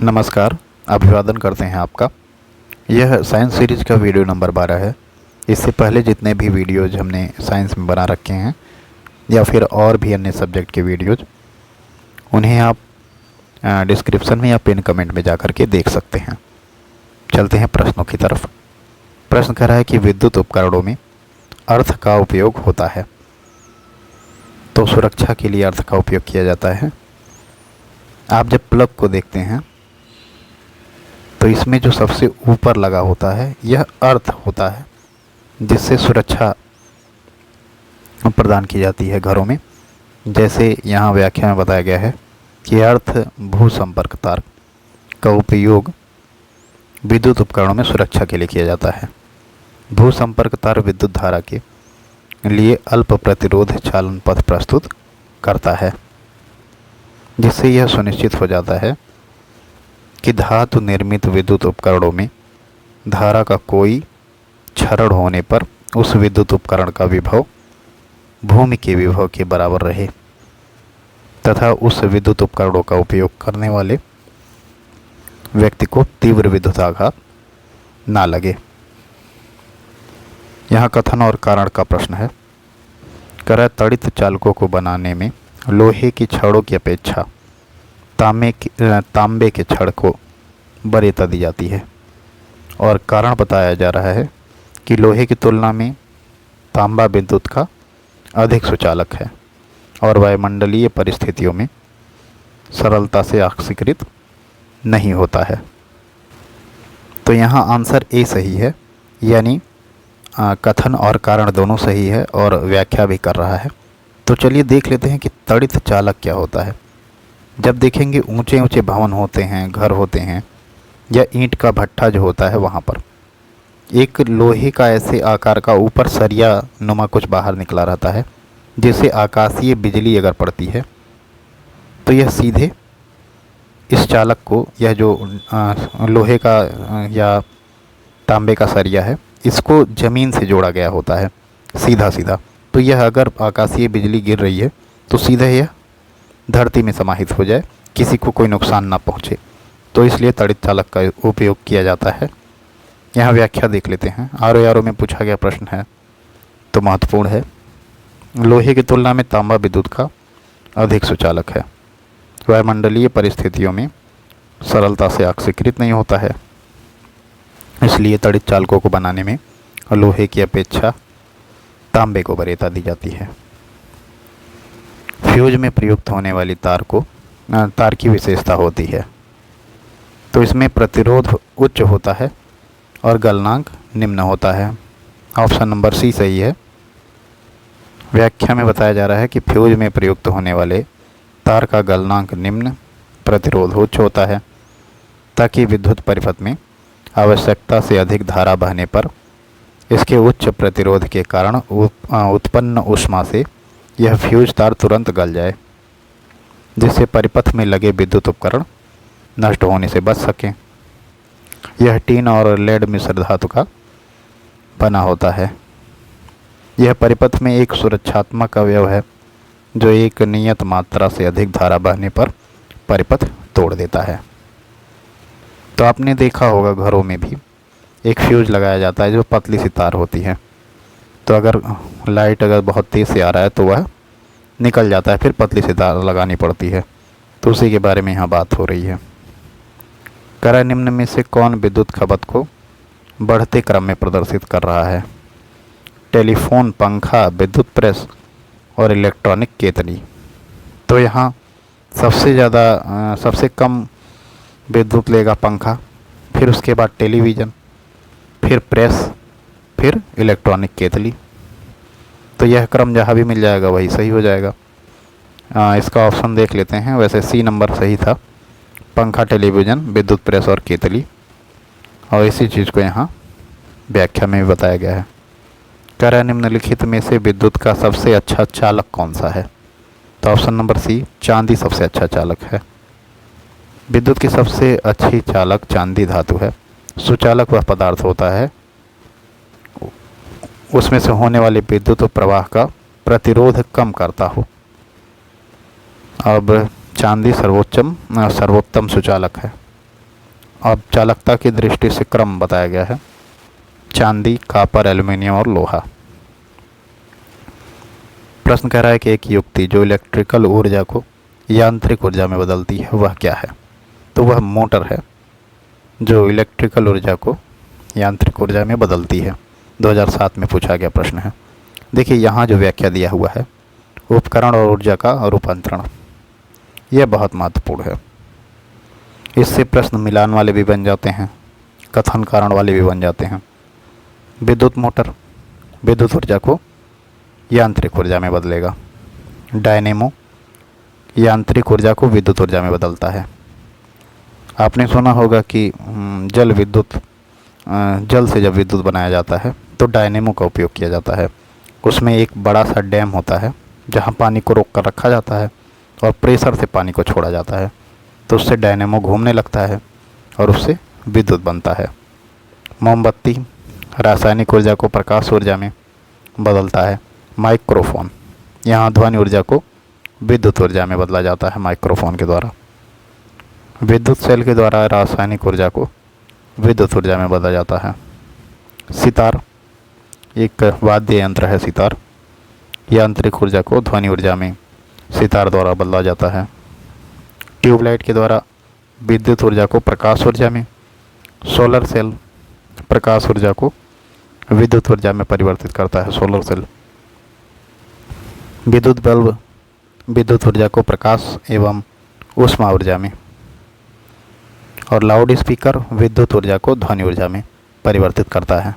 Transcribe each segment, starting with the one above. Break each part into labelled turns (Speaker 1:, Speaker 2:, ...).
Speaker 1: नमस्कार, अभिवादन करते हैं आपका। यह साइंस सीरीज का वीडियो नंबर 12 है। इससे पहले जितने भी वीडियोज़ हमने साइंस में बना रखे हैं या फिर और भी अन्य सब्जेक्ट के वीडियोज़, उन्हें आप डिस्क्रिप्शन में या पिन कमेंट में जा कर के देख सकते हैं। चलते हैं प्रश्नों की तरफ। प्रश्न कह रहा है कि विद्युत उपकरणों में अर्थ का उपयोग होता है। तो सुरक्षा के लिए अर्थ का उपयोग किया जाता है। आप जब प्लग को देखते हैं तो इसमें जो सबसे ऊपर लगा होता है यह अर्थ होता है, जिससे सुरक्षा प्रदान की जाती है घरों में। जैसे यहाँ व्याख्या में बताया गया है कि अर्थ भू संपर्क तार का उपयोग विद्युत उपकरणों में सुरक्षा के लिए किया जाता है। भू संपर्क तार विद्युत धारा के लिए अल्प प्रतिरोध चालन पथ प्रस्तुत करता है, जिससे यह सुनिश्चित हो जाता है कि धातु निर्मित विद्युत उपकरणों में धारा का कोई क्षरण होने पर उस विद्युत उपकरण का विभव भूमि के विभव के बराबर रहे तथा उस विद्युत उपकरणों का उपयोग करने वाले व्यक्ति को तीव्र विद्युत आघात ना लगे। यहाँ कथन और कारण का प्रश्न है। त्वरित चालकों को बनाने में लोहे की छड़ों की अपेक्षा तांबे के छड़ को वरीयता दी जाती है, और कारण बताया जा रहा है कि लोहे की तुलना में तांबा विद्युत का अधिक सुचालक है और वायुमंडलीय परिस्थितियों में सरलता से ऑक्सीकृत नहीं होता है। तो यहाँ आंसर ए सही है, यानी कथन और कारण दोनों सही है और व्याख्या भी कर रहा है। तो चलिए देख लेते हैं कि त्वरित चालक क्या होता है। जब देखेंगे ऊंचे ऊंचे भवन होते हैं, घर होते हैं, या ईंट का भट्ठा जो होता है, वहाँ पर एक लोहे का ऐसे आकार का ऊपर सरिया नुमा कुछ बाहर निकला रहता है, जिससे आकाशीय बिजली अगर पड़ती है तो यह सीधे इस चालक को, यह जो लोहे का या तांबे का सरिया है, इसको ज़मीन से जोड़ा गया होता है सीधा सीधा। तो यह अगर आकाशीय बिजली गिर रही है तो सीधे यह धरती में समाहित हो जाए, किसी को कोई नुकसान ना पहुँचे। तो इसलिए त्वरित चालक का उपयोग किया जाता है। यहाँ व्याख्या देख लेते हैं। आरओ में पूछा गया प्रश्न है तो महत्वपूर्ण है। लोहे की तुलना में तांबा विद्युत का अधिक सुचालक है, वायुमंडलीय परिस्थितियों में सरलता से ऑक्सीकृत नहीं होता है, इसलिए त्वरित चालकों को बनाने में लोहे की अपेक्षा तांबे को वरीयता दी जाती है। फ्यूज में प्रयुक्त होने वाली तार की विशेषता होती है। तो इसमें प्रतिरोध उच्च होता है और गलनांक निम्न होता है। ऑप्शन नंबर सी सही है। व्याख्या में बताया जा रहा है कि फ्यूज में प्रयुक्त होने वाले तार का गलनांक निम्न, प्रतिरोध उच्च होता है, ताकि विद्युत परिपथ में आवश्यकता से अधिक धारा बहने पर इसके उच्च प्रतिरोध के कारण उत्पन्न ऊष्मा से यह फ्यूज तार तुरंत गल जाए, जिससे परिपथ में लगे विद्युत उपकरण नष्ट होने से बच सकें। यह टीन और लेड मिश्र धातु का बना होता है। यह परिपथ में एक सुरक्षात्मक अवयव है जो एक नियत मात्रा से अधिक धारा बहने पर परिपथ तोड़ देता है। तो आपने देखा होगा घरों में भी एक फ्यूज लगाया जाता है जो पतली सी तार होती है। तो अगर लाइट अगर बहुत तेज़ से आ रहा है तो वह निकल जाता है, फिर पतली सी तार लगानी पड़ती है। तो उसी के बारे में यहाँ बात हो रही है। करा निम्न में से कौन विद्युत खपत को बढ़ते क्रम में प्रदर्शित कर रहा है? टेलीफोन, पंखा, विद्युत प्रेस और इलेक्ट्रॉनिक केतली। तो यहाँ सबसे कम विद्युत लेगा पंखा, फिर उसके बाद टेलीविज़न, फिर प्रेस, फिर इलेक्ट्रॉनिक केतली। तो यह क्रम जहाँ भी मिल जाएगा वही सही हो जाएगा। इसका ऑप्शन देख लेते हैं। वैसे सी नंबर सही था, पंखा, टेलीविज़न, विद्युत प्रेस और केतली। और इसी चीज़ को यहाँ व्याख्या में भी बताया गया है। कह रहा है निम्नलिखित में से विद्युत का सबसे अच्छा चालक कौन सा है? तो ऑप्शन नंबर सी, चांदी सबसे अच्छा चालक है। विद्युत की सबसे अच्छी चालक चांदी धातु है। सुचालक वह पदार्थ होता है उसमें से होने वाले विद्युत प्रवाह का प्रतिरोध कम करता हो। अब चांदी सर्वोत्तम सुचालक है। अब चालकता की दृष्टि से क्रम बताया गया है, चांदी, कापर, एल्युमिनियम और लोहा। प्रश्न कह रहा है कि एक युक्ति जो इलेक्ट्रिकल ऊर्जा को यांत्रिक ऊर्जा में बदलती है वह क्या है। तो वह मोटर है जो इलेक्ट्रिकल ऊर्जा को यांत्रिक ऊर्जा में बदलती है। 2007 में पूछा गया प्रश्न है। देखिए यहाँ जो व्याख्या दिया हुआ है, उपकरण और ऊर्जा का रूपांतरण, यह बहुत महत्वपूर्ण है। इससे प्रश्न मिलान वाले भी बन जाते हैं, कथन कारण वाले भी बन जाते हैं। विद्युत मोटर विद्युत ऊर्जा को यांत्रिक ऊर्जा में बदलेगा। डायनेमो यांत्रिक ऊर्जा को विद्युत ऊर्जा में बदलता है। आपने सुना होगा कि जल से जब विद्युत बनाया जाता है तो डायनेमो का उपयोग किया जाता है। उसमें एक बड़ा सा डैम होता है जहां पानी को रोक कर रखा जाता है और प्रेशर से पानी को छोड़ा जाता है, तो उससे डायनेमो घूमने लगता है और उससे विद्युत बनता है। मोमबत्ती रासायनिक ऊर्जा को प्रकाश ऊर्जा में बदलता है। माइक्रोफोन, यहाँ ध्वनि ऊर्जा को विद्युत ऊर्जा में बदला जाता है माइक्रोफोन के द्वारा। विद्युत सेल के द्वारा रासायनिक ऊर्जा को विद्युत ऊर्जा में बदला जाता है। सितार एक वाद्य यंत्र है। सितार यांत्रिक ऊर्जा को ध्वनि ऊर्जा में सितार द्वारा बदला जाता है। ट्यूबलाइट के द्वारा विद्युत ऊर्जा को प्रकाश ऊर्जा में। सोलर सेल प्रकाश ऊर्जा को विद्युत ऊर्जा में परिवर्तित करता है। Solar cell. विद्युत बल्ब विद्युत ऊर्जा को प्रकाश एवं ऊष्मा ऊर्जा में। और लाउड स्पीकर विद्युत ऊर्जा को ध्वनि ऊर्जा में परिवर्तित करता है।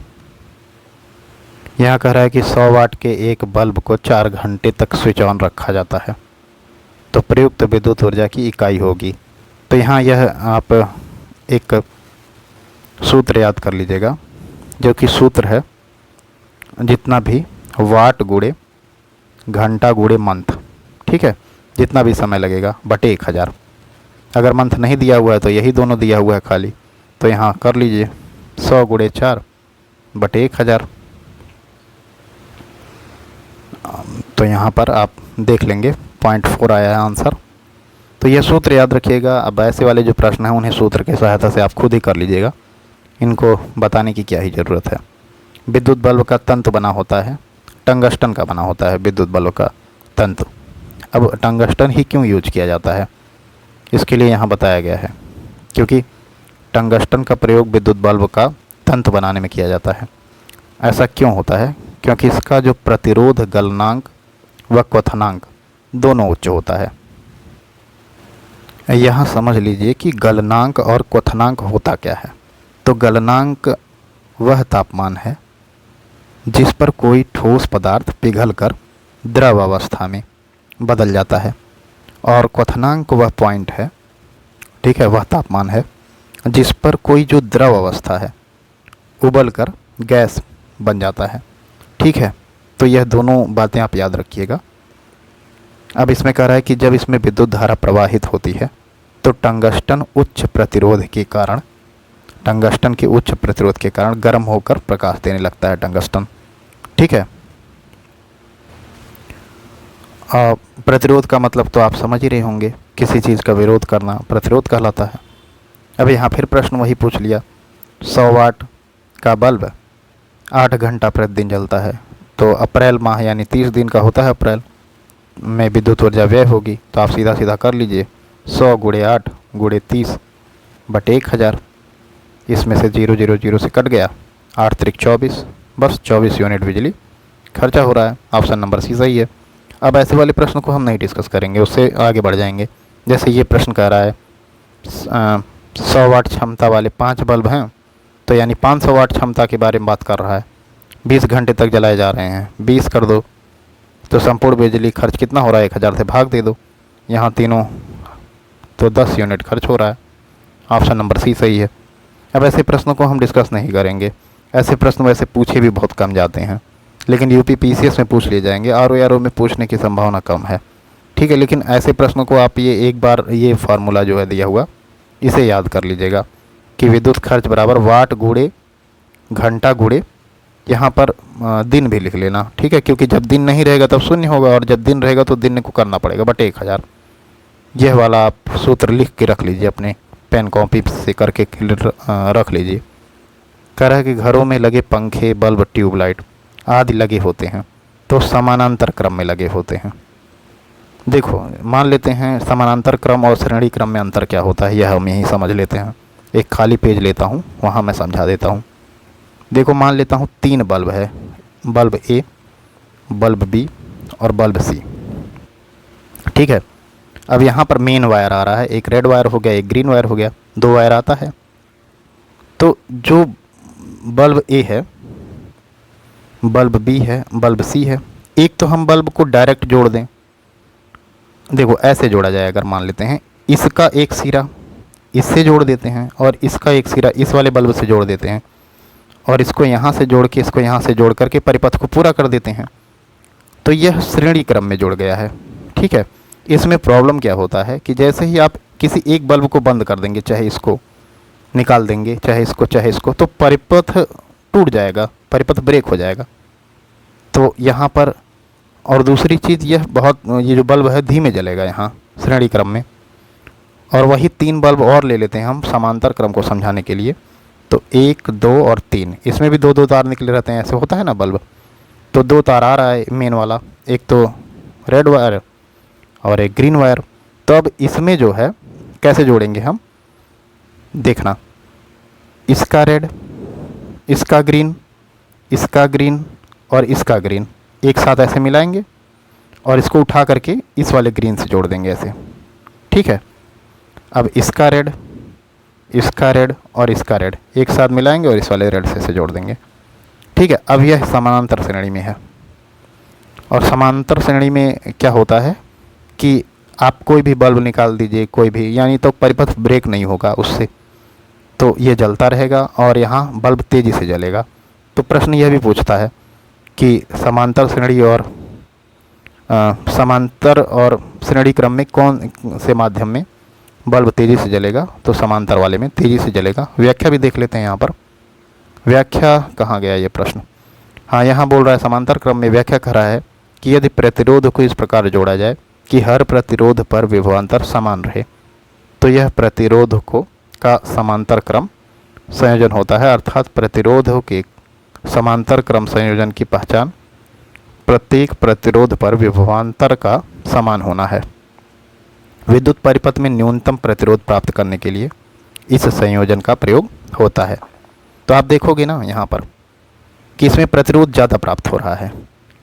Speaker 1: यहाँ कह रहा है कि 100 वाट के एक बल्ब को 4 घंटे तक स्विच ऑन रखा जाता है, तो प्रयुक्त विद्युत ऊर्जा की इकाई होगी। तो यहाँ यह आप एक सूत्र याद कर लीजिएगा, जो कि सूत्र है जितना भी वाट गुणे घंटा गुणे मंथ, ठीक है, जितना भी समय लगेगा बटे 1000। अगर मंथ नहीं दिया हुआ है तो यही दोनों दिया हुआ है खाली, तो यहाँ कर लीजिए 100 गुणे 4 बटे 1000। तो यहाँ पर आप देख लेंगे 0.4 आया है आंसर। तो यह सूत्र याद रखिएगा। अब ऐसे वाले जो प्रश्न हैं उन्हें सूत्र की सहायता से आप खुद ही कर लीजिएगा, इनको बताने की क्या ही ज़रूरत है। विद्युत बल्ब का तंतु बना होता है, टंगस्टन का बना होता है विद्युत बल्ब का तंतु। अब टंगस्टन ही क्यों यूज किया जाता है, इसके लिए यहाँ बताया गया है, क्योंकि टंगस्टन का प्रयोग विद्युत बल्ब का तंतु बनाने में किया जाता है। ऐसा क्यों होता है, क्योंकि इसका जो प्रतिरोध गलनांक व क्वथनांक दोनों उच्च होता है। यहाँ समझ लीजिए कि गलनांक और क्वथनांक होता क्या है। तो गलनांक वह तापमान है जिस पर कोई ठोस पदार्थ पिघलकर द्रव अवस्था में बदल जाता है, और क्वथनांक वह पॉइंट है, ठीक है, वह तापमान है जिस पर कोई जो द्रव अवस्था है उबलकर गैस बन जाता है, ठीक है। तो यह दोनों बातें आप याद रखिएगा। अब इसमें कह रहा है कि जब इसमें विद्युत धारा प्रवाहित होती है तो टंगस्टन उच्च प्रतिरोध के कारण गर्म होकर प्रकाश देने लगता है टंगस्टन, ठीक है। प्रतिरोध का मतलब तो आप समझ ही रहे होंगे, किसी चीज़ का विरोध करना प्रतिरोध कहलाता है। अब यहाँ फिर प्रश्न वही पूछ लिया, 100 वाट का बल्ब 8 घंटा प्रतिदिन जलता है, तो अप्रैल माह यानी 30 दिन का होता है, अप्रैल में विद्युत ऊर्जा व्यय होगी। तो आप सीधा सीधा कर लीजिए 100 गुणे 8 गुणे 30 बटे 1000। इसमें से 0 0 0 से कट गया, 8 त्रिक 24, बस 24 यूनिट बिजली खर्चा हो रहा है। ऑप्शन नंबर सी सही है। अब ऐसे वाले प्रश्न को हम नहीं डिस्कस करेंगे, उससे आगे बढ़ जाएंगे। जैसे ये प्रश्न कह रहा है 100 वाट क्षमता वाले 5 बल्ब हैं, तो यानी 500 वाट क्षमता के बारे में बात कर रहा है। 20 घंटे तक जलाए जा रहे हैं, 20 कर दो तो संपूर्ण बिजली खर्च कितना हो रहा है, 1000 से भाग दे दो, यहाँ तीनों तो 10 यूनिट खर्च हो रहा है। ऑप्शन नंबर सी सही है। अब ऐसे प्रश्नों को हम डिस्कस नहीं करेंगे, ऐसे प्रश्न वैसे पूछे भी बहुत कम जाते हैं, लेकिन यूपी पीसीएस में पूछ लिए जाएंगे, आरओ में पूछने की संभावना कम है, ठीक है। लेकिन ऐसे प्रश्नों को आप ये एक बार ये फार्मूला जो है दिया हुआ, इसे याद कर लीजिएगा कि विद्युत खर्च बराबर वाट गुणे घंटा गुणे, यहाँ पर दिन भी लिख लेना, ठीक है, क्योंकि जब दिन नहीं रहेगा तब शून्य होगा, और जब दिन रहेगा तो दिन को करना पड़ेगा बटे 1000। यह वाला आप सूत्र लिख के रख लीजिए अपने पेन कॉपी से करके रख लीजिए। कह रहा है कि घरों में लगे पंखे, बल्ब, ट्यूबलाइट आदि लगे होते हैं तो समानांतर क्रम में लगे होते हैं। देखो मान लेते हैं समानांतर क्रम और श्रेणी क्रम में अंतर क्या होता है, यह हम यहीं समझ लेते हैं। एक खाली पेज लेता हूँ, वहाँ मैं समझा देता हूँ। देखो मान लेता हूँ 3 बल्ब है, बल्ब ए, बल्ब बी और बल्ब सी। ठीक है, अब यहाँ पर मेन वायर आ रहा है, एक रेड वायर हो गया, एक ग्रीन वायर हो गया, 2 वायर आता है। तो जो बल्ब ए है, बल्ब बी है, बल्ब सी है, एक तो हम बल्ब को डायरेक्ट जोड़ दें। देखो ऐसे जोड़ा जाए, अगर मान लेते हैं इसका एक सिरा इससे जोड़ देते हैं और इसका एक सिरा इस वाले बल्ब से जोड़ देते हैं और इसको यहाँ से जोड़ के इसको यहाँ से जोड़ करके परिपथ को पूरा कर देते हैं, तो यह श्रेणी क्रम में जुड़ गया है। ठीक है, इसमें प्रॉब्लम क्या होता है कि जैसे ही आप किसी एक बल्ब को बंद कर देंगे, चाहे इसको निकाल देंगे, चाहे इसको, तो परिपथ टूट जाएगा, परिपथ ब्रेक हो जाएगा। तो यहाँ पर और दूसरी चीज़ ये जो बल्ब है धीमे जलेगा यहाँ श्रेणी क्रम में। और वही 3 बल्ब और ले लेते हैं हम समांतर क्रम को समझाने के लिए। तो 1, 2 और 3, इसमें भी 2-2 तार निकले रहते हैं, ऐसे होता है ना बल्ब। तो 2 तार आ रहा है मेन वाला, एक तो रेड वायर और एक ग्रीन वायर। तो अब इसमें जो है कैसे जोड़ेंगे हम, देखना, इसका रेड, इसका ग्रीन, इसका ग्रीन और इसका ग्रीन एक साथ ऐसे मिलाएंगे और इसको उठा करके इस वाले ग्रीन से जोड़ देंगे ऐसे। ठीक है, अब इसका रेड, इसका रेड और इसका रेड एक साथ मिलाएंगे और इस वाले रेड से जोड़ देंगे। ठीक है, अब यह समानांतर श्रेणी में है। और समांतर श्रेणी में क्या होता है कि आप कोई भी बल्ब निकाल दीजिए, कोई भी, यानी तो परिपथ ब्रेक नहीं होगा उससे, तो ये जलता रहेगा और यहाँ बल्ब तेज़ी से जलेगा। तो प्रश्न यह भी पूछता है कि समांतर श्रेणी और समांतर और श्रेणी क्रम में कौन से माध्यम में बल्ब तेज़ी से जलेगा, तो समांतर वाले में तेज़ी से जलेगा। व्याख्या भी देख लेते हैं यहाँ पर, व्याख्या कहाँ गया ये प्रश्न। हाँ, यहाँ बोल रहा है समांतर क्रम में व्याख्या कर रहा है कि यदि प्रतिरोध को इस प्रकार जोड़ा जाए कि हर प्रतिरोध पर विभवांतर समान रहे, तो यह प्रतिरोध का समांतर क्रम संयोजन होता है। अर्थात प्रतिरोधों के समांतर क्रम संयोजन की पहचान प्रत्येक प्रतिरोध पर विभवांतर का समान होना है। विद्युत परिपथ में न्यूनतम प्रतिरोध प्राप्त करने के लिए इस संयोजन का प्रयोग होता है। तो आप देखोगे ना यहाँ पर कि इसमें प्रतिरोध ज़्यादा प्राप्त हो रहा है,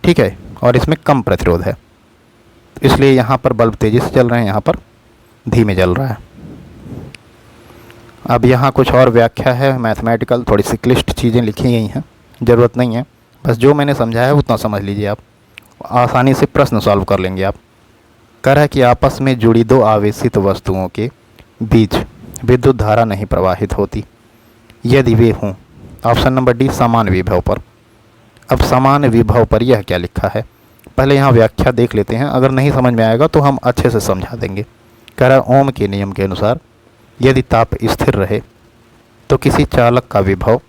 Speaker 1: ठीक है, और इसमें कम प्रतिरोध है, इसलिए यहाँ पर बल्ब तेज़ी से जल रहे हैं, यहाँ पर धीमे जल रहा है। अब यहाँ कुछ और व्याख्या है मैथमेटिकल, थोड़ी सी क्लिष्ट चीज़ें लिखी गई हैं, ज़रूरत नहीं है, बस जो मैंने समझाया है उतना समझ लीजिए, आप आसानी से प्रश्न सॉल्व कर लेंगे आप। कह रहा है कि आपस में जुड़ी 2 आवेशित वस्तुओं के बीच विद्युत धारा नहीं प्रवाहित होती यदि वे हों, ऑप्शन नंबर डी, समान विभव पर। अब समान विभव पर यह क्या लिखा है, पहले यहाँ व्याख्या देख लेते हैं, अगर नहीं समझ में आएगा तो हम अच्छे से समझा देंगे। कह रहा है ओम के नियम के अनुसार यदि ताप स्थिर रहे तो किसी चालक का विभव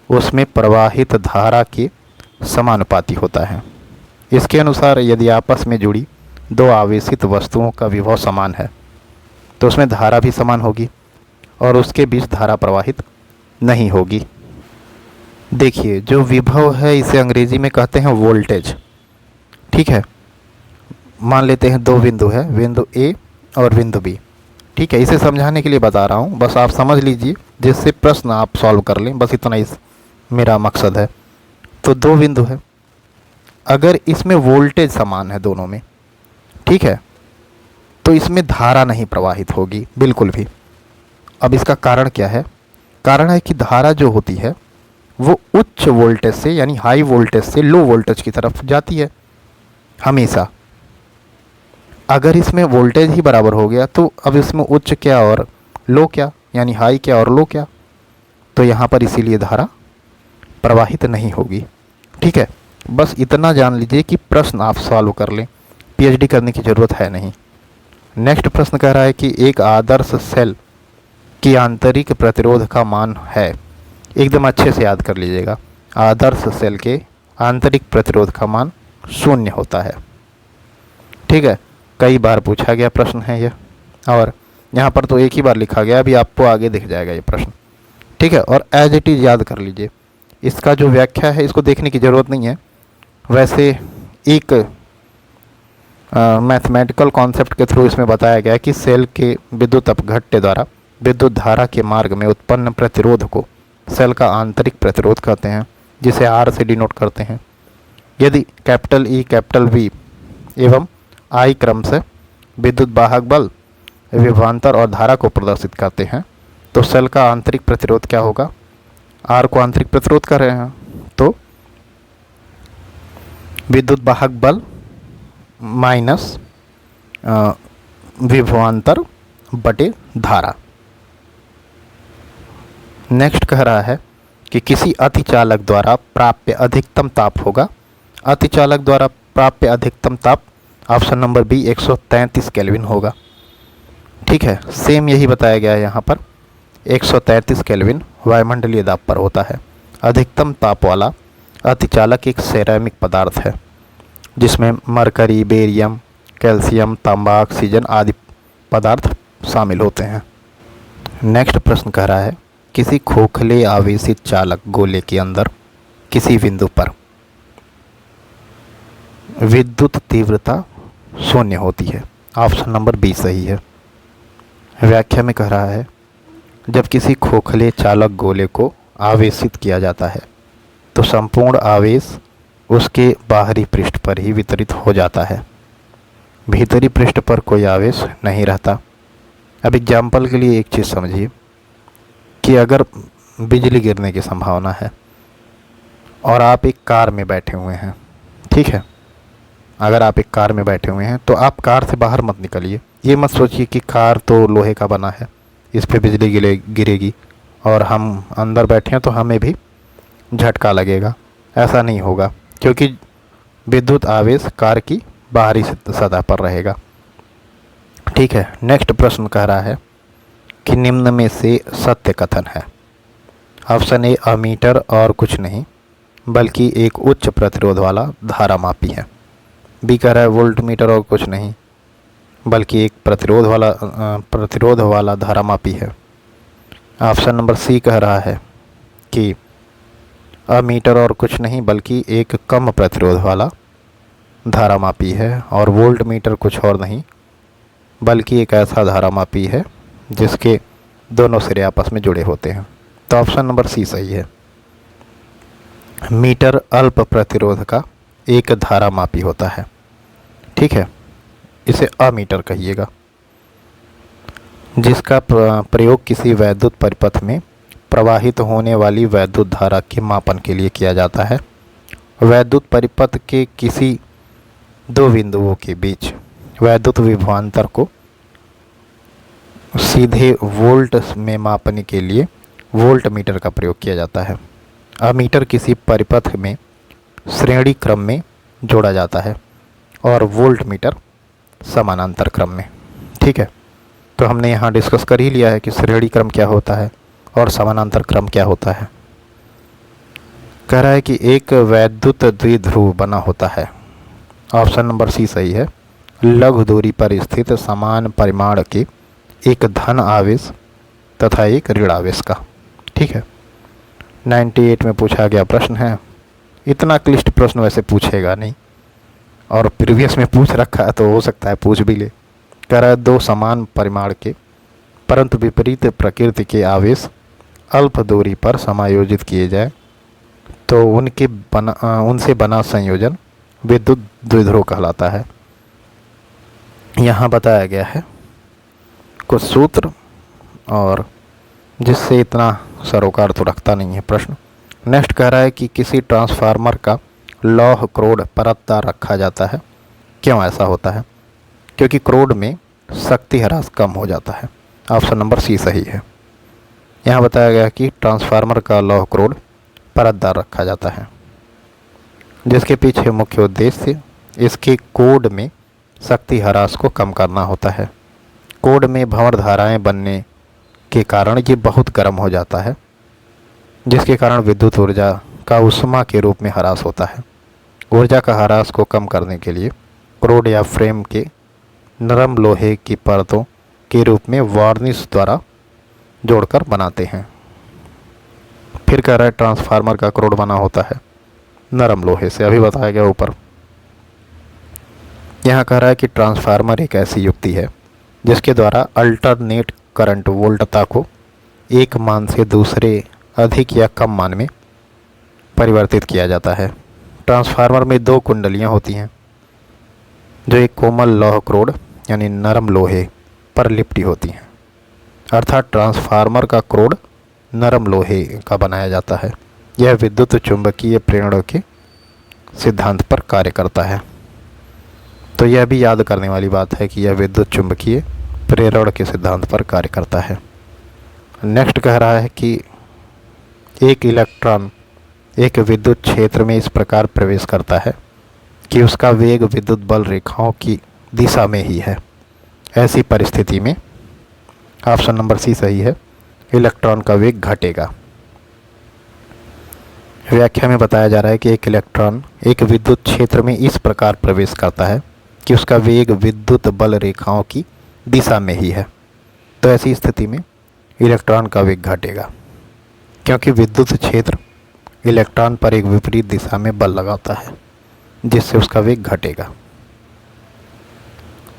Speaker 1: उसमें प्रवाहित धारा के समानुपाती होता है। इसके अनुसार यदि आपस में जुड़ी 2 आवेशित वस्तुओं का विभव समान है तो उसमें धारा भी समान होगी और उसके बीच धारा प्रवाहित नहीं होगी। देखिए जो विभव है इसे अंग्रेजी में कहते हैं वोल्टेज। ठीक है, मान लेते हैं 2 बिंदु है, बिंदु ए और बिंदु बी। ठीक है, इसे समझाने के लिए बता रहा हूँ, बस आप समझ लीजिए जिससे प्रश्न आप सॉल्व कर लें, बस इतना ही मेरा मकसद है। तो 2 बिंदु है, अगर इसमें वोल्टेज समान है दोनों में, ठीक है, तो इसमें धारा नहीं प्रवाहित होगी बिल्कुल भी। अब इसका कारण क्या है, कारण है कि धारा जो होती है वो उच्च वोल्टेज से यानी हाई वोल्टेज से लो वोल्टेज की तरफ जाती है हमेशा। अगर इसमें वोल्टेज ही बराबर हो गया तो अब इसमें उच्च क्या और लो क्या, यानी हाई क्या और लो क्या, तो यहाँ पर इसीलिए धारा प्रवाहित नहीं होगी। ठीक है, बस इतना जान लीजिए कि प्रश्न आप सॉल्व कर लें, पीएचडी करने की ज़रूरत है नहीं। नेक्स्ट प्रश्न कह रहा है कि एक आदर्श सेल की आंतरिक प्रतिरोध का मान है, एकदम अच्छे से याद कर लीजिएगा, आदर्श सेल के आंतरिक प्रतिरोध का मान 0 होता है। ठीक है, कई बार पूछा गया प्रश्न है यह, और यहाँ पर तो एक ही बार लिखा गया, अभी आपको आगे दिख जाएगा ये प्रश्न, ठीक है। और एज इट इज़ याद कर लीजिए, इसका जो व्याख्या है इसको देखने की ज़रूरत नहीं है। वैसे एक मैथमेटिकल कॉन्सेप्ट के थ्रू इसमें बताया गया है कि सेल के विद्युत अपघट्य द्वारा विद्युत धारा के मार्ग में उत्पन्न प्रतिरोध को सेल का आंतरिक प्रतिरोध कहते हैं, जिसे आर से डिनोट करते हैं। यदि कैपिटल ई कैपिटल वी एवं आई क्रम से विद्युत वाहक बल, विभवांतर और धारा को प्रदर्शित करते हैं, तो सेल का आंतरिक प्रतिरोध क्या होगा? आर को आंतरिक प्रतिरोध कर रहे हैं, तो विद्युत वाहक बल माइनस विभवांतर बटे धारा। नेक्स्ट कह रहा है कि किसी अतिचालक द्वारा प्राप्य अधिकतम ताप होगा। अतिचालक द्वारा प्राप्य अधिकतम ताप ऑप्शन नंबर बी 133 केल्विन होगा, ठीक है। सेम यही बताया गया है यहाँ पर, 133 केल्विन वायुमंडलीय दाब पर होता है। अधिकतम ताप वाला अतिचालक एक सेरामिक पदार्थ है जिसमें मरकरी, बेरियम, कैल्शियम, तांबा, ऑक्सीजन आदि पदार्थ शामिल होते हैं। नेक्स्ट प्रश्न कह रहा है किसी खोखले आवेशित चालक गोले के अंदर किसी बिंदु पर विद्युत तीव्रता शून्य होती है। ऑप्शन नंबर बी सही है। व्याख्या में कह रहा है जब किसी खोखले चालक गोले को आवेशित किया जाता है तो संपूर्ण आवेश उसके बाहरी पृष्ठ पर ही वितरित हो जाता है, भीतरी पृष्ठ पर कोई आवेश नहीं रहता। अब एग्जाम्पल के लिए एक चीज़ समझिए कि अगर बिजली गिरने की संभावना है और आप एक कार में बैठे हुए हैं, ठीक है, अगर आप एक कार में बैठे हुए हैं तो आप कार से बाहर मत निकलिए। ये मत सोचिए कि कार तो लोहे का बना है, इस पे बिजली गिरेगी और हम अंदर बैठे हैं तो हमें भी झटका लगेगा। ऐसा नहीं होगा, क्योंकि विद्युत आवेश कार की बाहरी सतह पर रहेगा, ठीक है। नेक्स्ट प्रश्न कह रहा है कि निम्न में से सत्य कथन है। ऑप्शन ए अमीटर और कुछ नहीं बल्कि एक उच्च प्रतिरोध वाला धारा मापी है। बी कह रहा है वोल्ट मीटर और कुछ नहीं बल्कि एक प्रतिरोध वाला धारा मापी है। ऑप्शन नंबर सी कह रहा है कि अमीटर और कुछ नहीं बल्कि एक कम प्रतिरोध वाला धारा मापी है, और वोल्ट मीटर कुछ और नहीं बल्कि एक ऐसा धारा मापी है जिसके दोनों सिरे आपस में जुड़े होते हैं। तो ऑप्शन नंबर सी सही है। मीटर अल्प प्रतिरोध का एक धारा मापी होता है, ठीक है, इसे अमीटर कहिएगा, जिसका प्रयोग किसी वैद्युत परिपथ में प्रवाहित होने वाली वैद्युत धारा के मापन के लिए किया जाता है। वैद्युत परिपथ के किसी दो बिंदुओं के बीच वैद्युत विभवांतर को सीधे वोल्ट में मापने के लिए वोल्ट मीटर का प्रयोग किया जाता है। अमीटर किसी परिपथ में श्रेणी क्रम में जोड़ा जाता है और वोल्ट मीटर समानांतर क्रम में, ठीक है। तो हमने यहाँ डिस्कस कर ही लिया है कि श्रेणी क्रम क्या होता है और समानांतर क्रम क्या होता है। कह रहा है कि एक वैद्युत द्विध्रुव बना होता है। ऑप्शन नंबर सी सही है। लघु दूरी पर स्थित समान परिमाण के एक धन आवेश तथा एक ऋण आवेश का, ठीक है। 98 में पूछा गया प्रश्न है। इतना क्लिष्ट प्रश्न वैसे पूछेगा नहीं, और प्रीवियस में पूछ रखा है तो हो सकता है पूछ भी ले। कह रहा है दो समान परिमाण के परंतु विपरीत प्रकृति के आवेश अल्प दूरी पर समायोजित किए जाए तो उनसे बना संयोजन विद्युत द्विध्रुव कहलाता है। यहाँ बताया गया है कुछ सूत्र, और जिससे इतना सरोकार तो रखता नहीं है प्रश्न। नेक्स्ट कह रहा है कि किसी ट्रांसफार्मर का लौह क्रोड परतदार रखा जाता है। क्यों ऐसा होता है? क्योंकि क्रोड में शक्ति ह्रास कम हो जाता है। ऑप्शन नंबर सी सही है। यहाँ बताया गया कि ट्रांसफार्मर का लौह क्रोड परतदार रखा जाता है, जिसके पीछे मुख्य उद्देश्य इसके कोड में शक्ति ह्रास को कम करना होता है। कोड में भंवर धाराएं बनने के कारण ये बहुत गर्म हो जाता है, जिसके कारण विद्युत ऊर्जा का ऊष्मा के रूप में ह्रास होता है। ऊर्जा का ह्रास को कम करने के लिए क्रोड या फ्रेम के नरम लोहे की परतों के रूप में वार्निश द्वारा जोड़कर बनाते हैं। फिर कह रहा है ट्रांसफार्मर का क्रोड बना होता है नरम लोहे से, अभी बताया गया ऊपर। यहाँ कह रहा है कि ट्रांसफार्मर एक ऐसी युक्ति है जिसके द्वारा अल्टरनेट करंट वोल्टता को एक मान से दूसरे अधिक या कम मान में परिवर्तित किया जाता है। ट्रांसफार्मर में दो कुंडलियाँ होती हैं जो एक कोमल लौह क्रोड यानी नरम लोहे पर लिपटी होती हैं, अर्थात ट्रांसफार्मर का क्रोड नरम लोहे का बनाया जाता है। यह विद्युत चुंबकीय प्रेरण के सिद्धांत पर कार्य करता है। तो यह भी याद करने वाली बात है कि यह विद्युत चुंबकीय प्रेरण के सिद्धांत पर कार्य करता है। नेक्स्ट कह रहा है कि एक इलेक्ट्रॉन एक विद्युत क्षेत्र में इस प्रकार प्रवेश करता है कि उसका वेग विद्युत बल रेखाओं की दिशा में ही है। ऐसी परिस्थिति में ऑप्शन नंबर सी सही है, इलेक्ट्रॉन का वेग घटेगा। व्याख्या में बताया जा रहा है कि एक इलेक्ट्रॉन एक विद्युत क्षेत्र में इस प्रकार प्रवेश करता है कि उसका वेग विद्युत बल रेखाओं की दिशा में ही है। तो ऐसी स्थिति में इलेक्ट्रॉन का वेग घटेगा क्योंकि विद्युत क्षेत्र इलेक्ट्रॉन पर एक विपरीत दिशा में बल लगाता है जिससे उसका वेग घटेगा।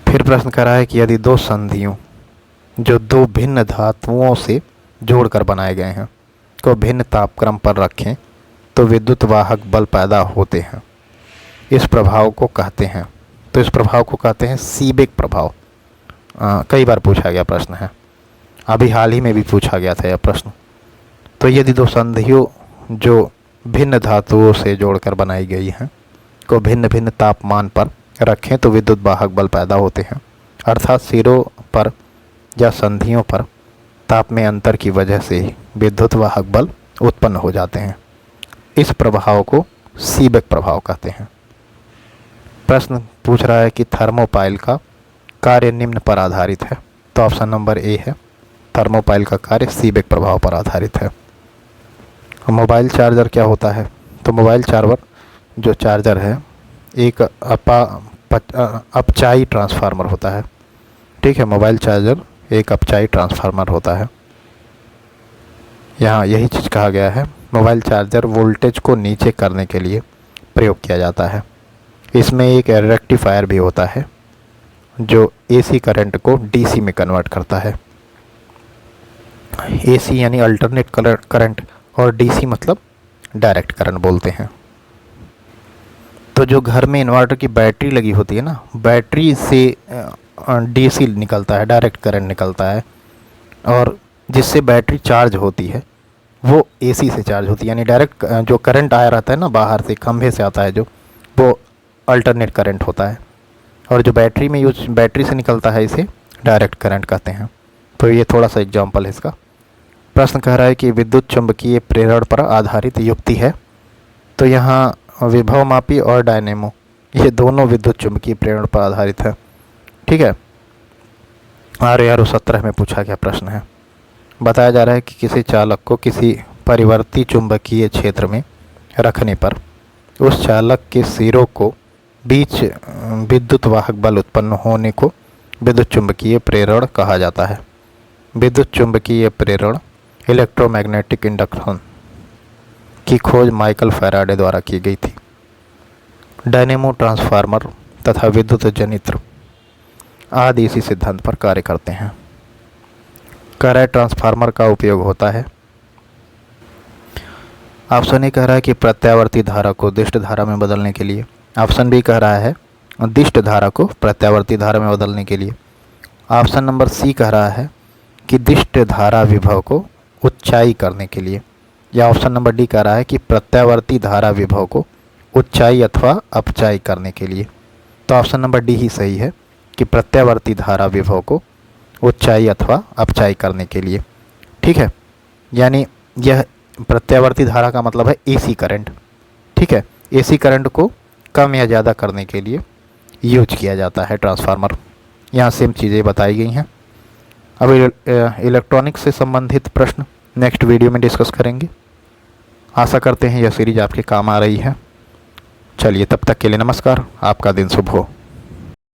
Speaker 1: फिर प्रश्न कर रहा है कि यदि दो संधियों जो दो भिन्न धातुओं से जोड़कर बनाए गए हैं को भिन्न तापक्रम पर रखें तो विद्युत वाहक बल पैदा होते हैं। इस प्रभाव को कहते हैं, तो इस प्रभाव को कहते हैं सीबेक प्रभाव। कई बार पूछा गया प्रश्न है, अभी हाल ही में भी पूछा गया था यह प्रश्न। तो यदि दो संधियों जो भिन्न धातुओं से जोड़कर बनाई गई हैं को भिन्न भिन्न तापमान पर रखें तो विद्युत वाहक बल पैदा होते हैं, अर्थात सिरों पर या संधियों पर ताप में अंतर की वजह से ही विद्युत वाहक बल उत्पन्न हो जाते हैं। इस प्रभाव को सीबेक प्रभाव कहते हैं। प्रश्न पूछ रहा है कि थर्मोपाइल का कार्य निम्न पर आधारित है, तो ऑप्शन नंबर ए है, थर्मोपाइल का कार्य सीबेक प्रभाव पर आधारित है। मोबाइल चार्जर क्या होता है? तो मोबाइल चार्जर जो चार्जर है एक अपचाई ट्रांसफार्मर होता है। ठीक है, मोबाइल चार्जर एक अपचाई ट्रांसफार्मर होता है। यहाँ यही चीज़ कहा गया है, मोबाइल चार्जर वोल्टेज को नीचे करने के लिए प्रयोग किया जाता है। इसमें एक रेक्टिफायर भी होता है जो एसी करंट को डीसी में कन्वर्ट करता है। एसी यानी अल्टरनेट करंट और डीसी मतलब डायरेक्ट करंट बोलते हैं। तो जो घर में इन्वर्टर की बैटरी लगी होती है ना, बैटरी से डीसी निकलता है, डायरेक्ट करंट निकलता है, और जिससे बैटरी चार्ज होती है वो एसी से चार्ज होती है। यानी डायरेक्ट जो करंट आया रहता है ना बाहर से, खंभे से आता है जो, वो अल्टरनेट करंट होता है, और जो बैटरी में बैटरी से निकलता है इसे डायरेक्ट करंट कहते हैं। तो ये थोड़ा सा एग्जाम्पल है इसका। प्रश्न कह रहा है कि विद्युत चुंबकीय प्रेरण पर आधारित युक्ति है, तो यहाँ विभवमापी और डायनेमो ये दोनों विद्युत चुंबकीय प्रेरण पर आधारित है। ठीक है, RARO 17 में पूछा गया प्रश्न है। बताया जा रहा है कि किसी चालक को किसी परिवर्ती चुंबकीय क्षेत्र में रखने पर उस चालक के सिरों को बीच विद्युत वाहक बल उत्पन्न होने को विद्युत चुंबकीय प्रेरण कहा जाता है। विद्युत चुंबकीय प्रेरण इलेक्ट्रोमैग्नेटिक इंडक्शन की खोज माइकल फैराडे द्वारा की गई थी। डायनेमो ट्रांसफार्मर तथा विद्युत जनित्र आदि इसी सिद्धांत पर कार्य करते हैं। कह रहा है ट्रांसफार्मर का उपयोग होता है। ऑप्शन ए कह रहा है कि प्रत्यावर्ती धारा को दिष्ट धारा में बदलने के लिए। ऑप्शन बी कह रहा है दिष्ट धारा को प्रत्यावर्ती धारा में बदलने के लिए। ऑप्शन नंबर सी कह रहा है कि दिष्ट धारा विभव को उच्चाई करने के लिए। या ऑप्शन नंबर डी कह रहा है कि प्रत्यावर्ती धारा विभव को उच्चाई अथवा अपचाई करने के लिए। तो ऑप्शन नंबर डी ही सही है कि प्रत्यावर्ती धारा विभव को उच्चाई अथवा अपचाई करने के लिए। ठीक है, यानी यह प्रत्यावर्ती धारा का मतलब है एसी करंट। ठीक है, एसी करंट को कम या ज़्यादा करने के लिए यूज किया जाता है ट्रांसफार्मर। यहाँ सेम चीज़ें बताई गई हैं। अब इलेक्ट्रॉनिक्स से संबंधित प्रश्न नेक्स्ट वीडियो में डिस्कस करेंगे। आशा करते हैं यह सीरीज आपके काम आ रही है। चलिए, तब तक के लिए नमस्कार। आपका दिन शुभ हो।